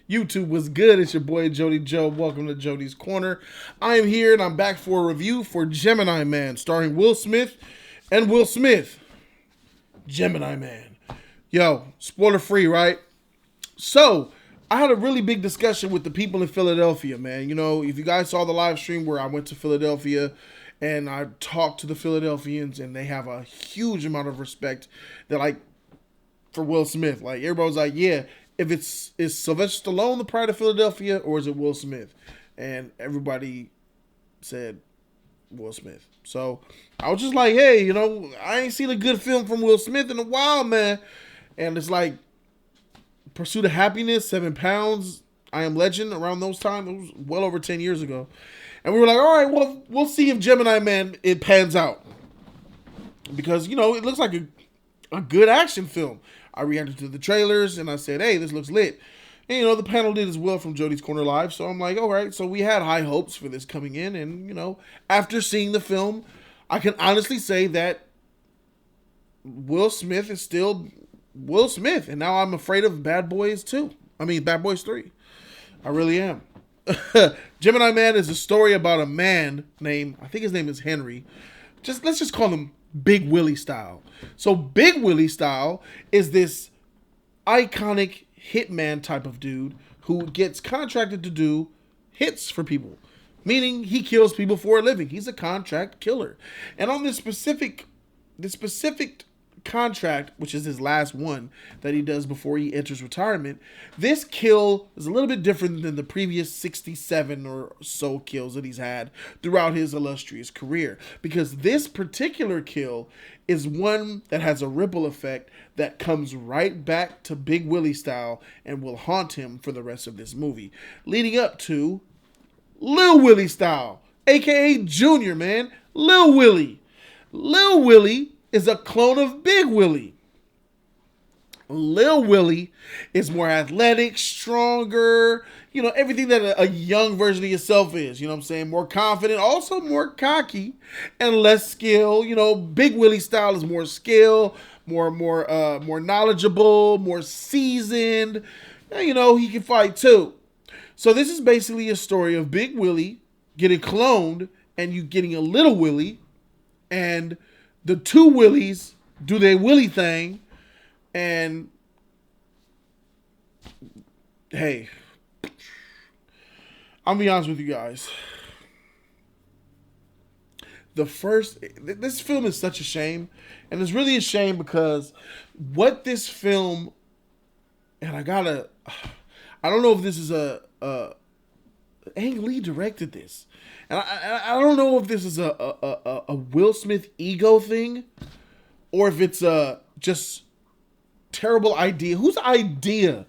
YouTube was good. It's your boy Jody Joe. Welcome to Jody's Corner. I am here and I'm back for a review for Gemini Man, starring Will Smith and Will Smith. Gemini Man. Yo, spoiler free, right? So, I had a really big discussion with the people in Philadelphia, man. You know, if you guys saw the live stream where I went to Philadelphia and I talked to the Philadelphians, and they have a huge amount of respect that, like, for Will Smith. Like, everybody was like, yeah, if is Sylvester Stallone the pride of Philadelphia or is it Will Smith? And everybody said Will Smith. So I was just like, hey, you know, I ain't seen a good film from Will Smith in a while, man. And it's like Pursuit of Happiness, 7 Pounds, I Am Legend, around those times. It was well over 10 years ago. And we were like, all right, well, we'll see if Gemini Man, it pans out. Because, you know, it looks like a good action film. I reacted to the trailers and I said, hey, this looks lit. And, you know, the panel did as well from Jody's Corner Live. So I'm like, all right. So we had high hopes for this coming in. And, you know, after seeing the film, I can honestly say that Will Smith is still Will Smith. And now I'm afraid of Bad Boys 2. I mean, Bad Boys 3. I really am. Gemini Man is a story about a man named, I think his name is Henry. Let's just call him Big Willie Style. So Big Willie Style is this iconic hitman type of dude who gets contracted to do hits for people, meaning he kills people for a living. He's a contract killer. And on this specific contract, which is his last one that he does before he enters retirement, this kill is a little bit different than the previous 67 or so kills that he's had throughout his illustrious career, because this particular kill is one that has a ripple effect that comes right back to Big Willie Style and will haunt him for the rest of this movie, leading up to Lil Willie Style, aka Junior, man. Lil Willie is a clone of Big Willie. Lil Willie is more athletic, stronger, you know, everything that a young version of yourself is, you know what I'm saying? More confident, also more cocky and less skill. You know, Big Willie Style is more skill, more knowledgeable, more seasoned. You know, he can fight too. So this is basically a story of Big Willie getting cloned and you getting a Little Willie, and the two Willies do their Willie thing, and hey, I'll be honest with you guys. This film is such a shame, and it's really a shame because what this film, and I don't know if this is Ang Lee directed this. And I don't know if this is a Will Smith ego thing or if it's a just terrible idea. Whose idea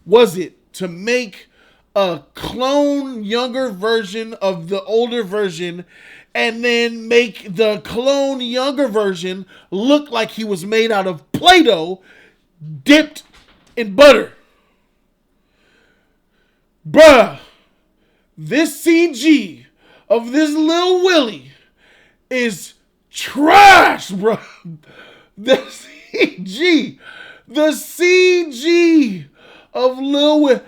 was it to make a clone younger version of the older version and then make the clone younger version look like he was made out of Play-Doh dipped in butter? Bruh, this CG of this Lil Willie is trash, bro. The CG of Lil Willie.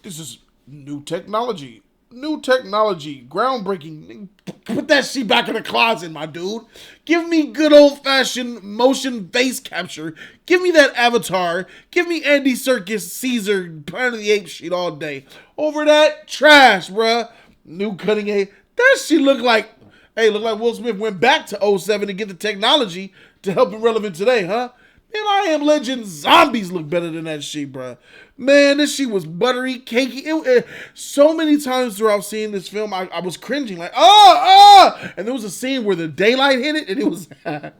This is new technology, groundbreaking. Put that shit back in the closet, my dude. Give me good old-fashioned motion face capture. Give me that Avatar. Give me Andy Serkis, Caesar, Planet of the Apes shit all day. Over that, trash, bruh. New cutting edge. That shit look like Will Smith went back to '07 to get the technology to help him relevant today, huh? Man, I Am Legend zombies look better than that shit, bruh. Man, this shit was buttery, cakey. So many times throughout seeing this film, I was cringing like, and there was a scene where the daylight hit it, and it was... There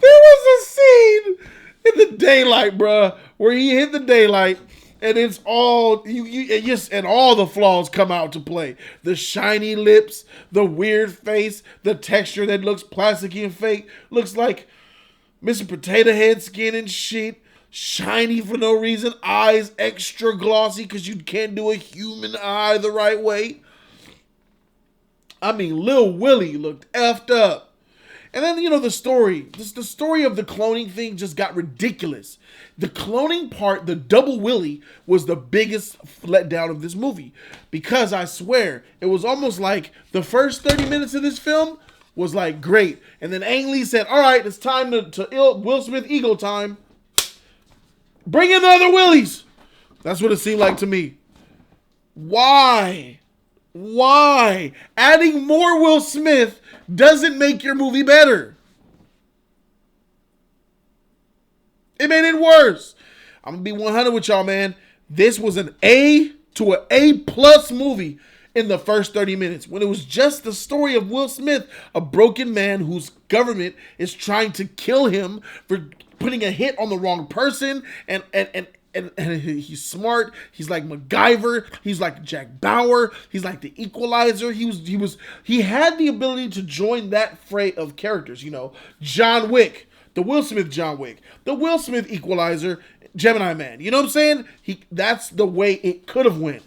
was a scene in the daylight, bruh, where he hit the daylight, and it's all and all the flaws come out to play. The shiny lips, the weird face, the texture that looks plasticky and fake, looks like Mr. Potato Head skin and shit. Shiny for no reason. Eyes extra glossy because you can't do a human eye the right way. I mean, Lil Willie looked effed up. And then, you know, the story. The story of the cloning thing just got ridiculous. The cloning part, the double Willie, was the biggest letdown of this movie. Because I swear, it was almost like the first 30 minutes of this film was like great. And then Ang Lee said, all right, it's time to Will Smith ego time. Bring in the other Willies. That's what it seemed like to me. Why? Why? Adding more Will Smith doesn't make your movie better. It made it worse. I'm going to be 100 with y'all, man. This was an A to an A+ movie in the first 30 minutes when it was just the story of Will Smith, a broken man whose government is trying to kill him for putting a hit on the wrong person, and he's smart. He's like MacGyver. He's like Jack Bauer. He's like the Equalizer. He had the ability to join that fray of characters. You know, John Wick, the Will Smith John Wick, the Will Smith Equalizer, Gemini Man. You know what I'm saying? That's the way it could have went.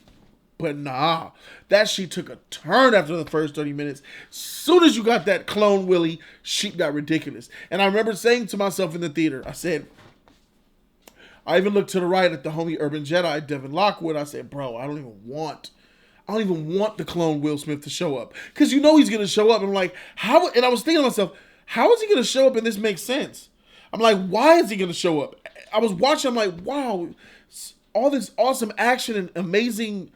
But nah, that shit took a turn after the first 30 minutes. Soon as you got that clone Willie, shit got ridiculous. And I remember saying to myself in the theater, I said, I even looked to the right at the homie Urban Jedi, Devin Lockwood. I said, bro, I don't even want the clone Will Smith to show up. Because you know he's going to show up. And I'm like, how? And I was thinking to myself, how is he going to show up and this makes sense? I'm like, why is he going to show up? I was watching, I'm like, wow, all this awesome action and amazing.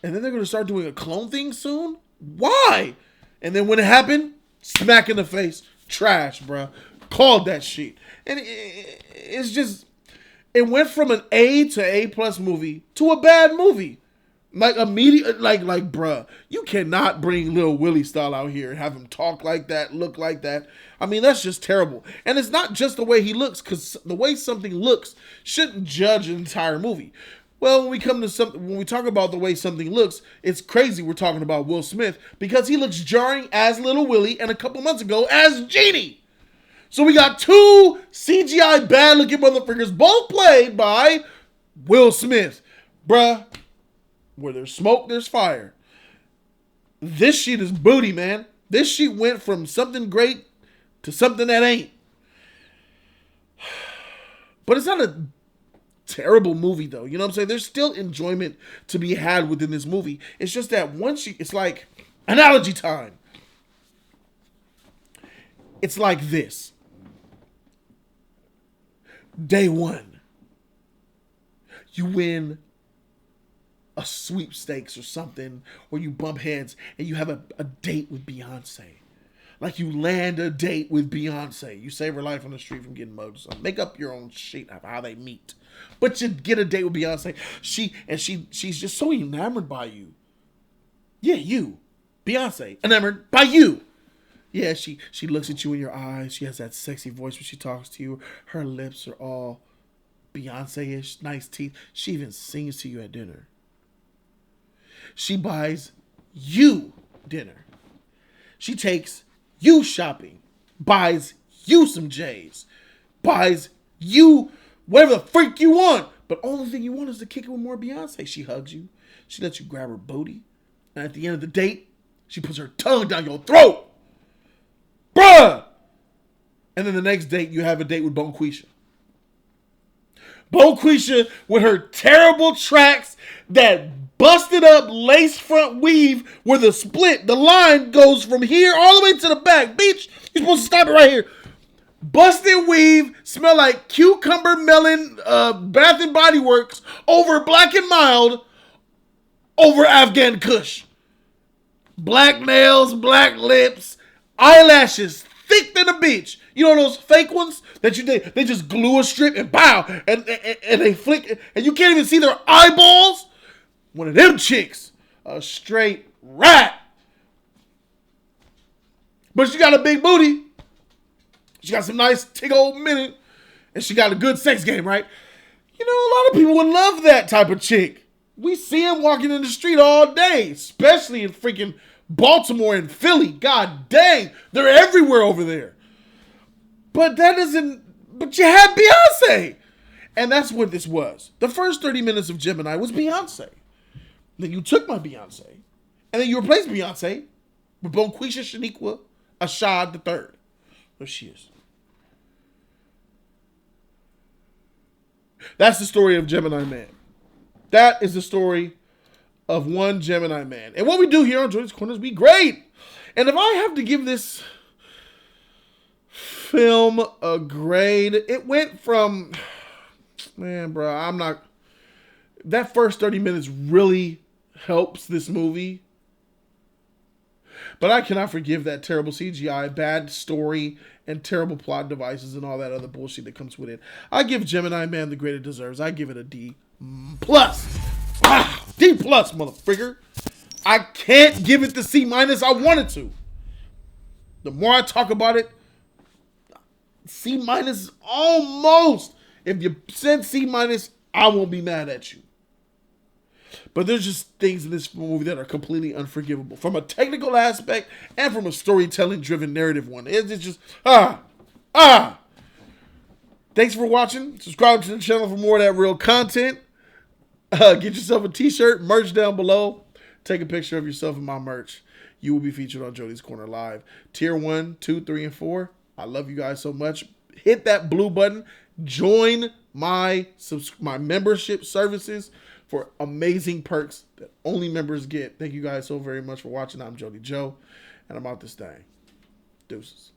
And then they're going to start doing a clone thing soon? Why? And then when it happened, smack in the face. Trash, bro. Called that shit. And it's just, it went from an A to A+ movie to a bad movie. Like immediate, like, bruh, you cannot bring Lil Willie style out here and have him talk like that, look like that. I mean, that's just terrible. And it's not just the way he looks, because the way something looks shouldn't judge an entire movie. Well, when we talk about the way something looks, it's crazy we're talking about Will Smith because he looks jarring as Little Willie and a couple months ago as Genie. So we got two CGI bad looking motherfuckers, both played by Will Smith. Bruh, where there's smoke, there's fire. This shit is booty, man. This shit went from something great to something that ain't. But it's not a terrible movie though, you know what I'm saying? There's still enjoyment to be had within this movie. It's just that it's like analogy time. It's like this. Day one, you win a sweepstakes or something, or you bump heads and you have a date with Beyonce. Like you land a date with Beyonce. You save her life on the street from getting mugged or something. Make up your own shit of how they meet. But you get a date with Beyonce. She's just so enamored by you. Yeah, you. Beyonce. Enamored by you. Yeah, she looks at you in your eyes. She has that sexy voice when she talks to you. Her lips are all Beyonce-ish, nice teeth. She even sings to you at dinner. She buys you dinner. She takes you shopping. Buys you some J's. Buys you whatever the freak you want. But only thing you want is to kick it with more Beyonce. She hugs you. She lets you grab her booty. And at the end of the date, she puts her tongue down your throat. Bruh! And then the next date, you have a date with Bonquisha. Bonquisha with her terrible tracks that busted up lace front weave where the line goes from here all the way to the back. Bitch, you're supposed to stop it right here. Busted weave, smell like cucumber melon, Bath and Body Works over Black and Mild over Afghan Kush. Black nails, black lips, eyelashes thick than a bitch. You know those fake ones that they just glue a strip and pow and they flick and you can't even see their eyeballs? One of them chicks, a straight rat. But she got a big booty. She got some nice tig old minute. And she got a good sex game, right? You know, a lot of people would love that type of chick. We see them walking in the street all day, especially in freaking Baltimore and Philly. God dang, they're everywhere over there. But you had Beyonce. And that's what this was. The first 30 minutes of Gemini was Beyonce. Then you took my Beyonce. And then you replaced Beyonce with Bonquisha Shaniqua Ashad III. Oh, she is. That's the story of Gemini Man. That is the story of one Gemini Man. And what we do here on Jody's Corner is be great. And if I have to give this film a grade, it went from, man, bro, I'm not, that first 30 minutes really helps this movie. But I cannot forgive that terrible CGI, bad story, and terrible plot devices and all that other bullshit that comes with it. I give Gemini Man the grade it deserves. I give it a D+. D+, motherfucker. I can't give it the C-. I wanted to. The more I talk about it, C- almost. If you said C-, I won't be mad at you. But there's just things in this movie that are completely unforgivable. From a technical aspect and from a storytelling-driven narrative one. It's just, Thanks for watching. Subscribe to the channel for more of that real content. Get yourself a t-shirt, merch down below. Take a picture of yourself in my merch. You will be featured on Jody's Corner Live. Tier 1, 2, 3, and 4. I love you guys so much. Hit that blue button. Join my membership services for amazing perks that only members get. Thank you guys so very much for watching. I'm Jody Joe, and I'm out this thing. Deuces.